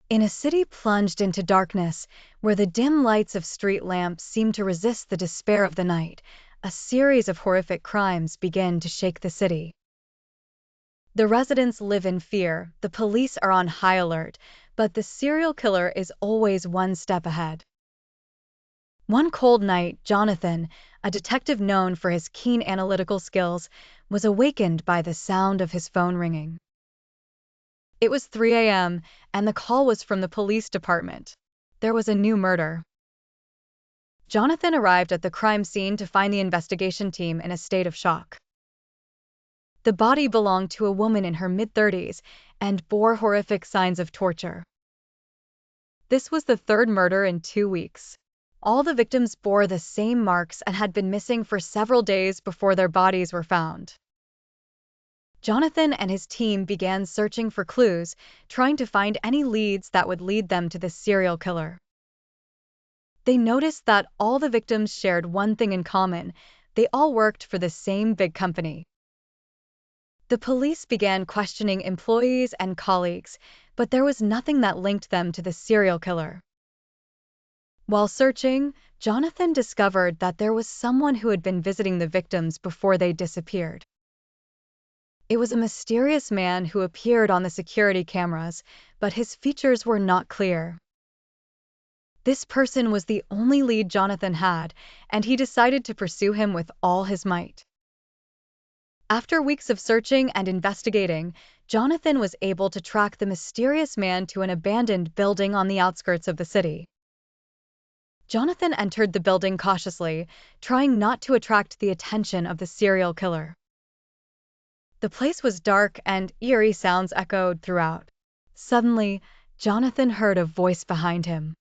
In a city plunged into darkness, where the dim lights of street lamps seemed to resist the despair of the night, a series of horrific crimes began to shake the city. The residents live in fear, the police are on high alert, but the serial killer is always one step ahead. One cold night, Jonathan, a detective known for his keen analytical skills, was awakened by the sound of his phone ringing. It was 3 a.m., and the call was from the police department. There was a new murder. Jonathan arrived at the crime scene to find the investigation team in a state of shock. The body belonged to a woman in her mid-30s and bore horrific signs of torture. This was the third murder in 2 weeks. All the victims bore the same marks and had been missing for several days before their bodies were found. Jonathan and his team began searching for clues, trying to find any leads that would lead them to the serial killer. They noticed that all the victims shared one thing in common: they all worked for the same big company. The police began questioning employees and colleagues, but there was nothing that linked them to the serial killer. While searching, Jonathan discovered that there was someone who had been visiting the victims before they disappeared. It was a mysterious man who appeared on the security cameras, but his features were not clear. This person was the only lead Jonathan had, and he decided to pursue him with all his might. After weeks of searching and investigating, Jonathan was able to track the mysterious man to an abandoned building on the outskirts of the city. Jonathan entered the building cautiously, trying not to attract the attention of the serial killer. The place was dark and eerie sounds echoed throughout. Suddenly, Jonathan heard a voice behind him.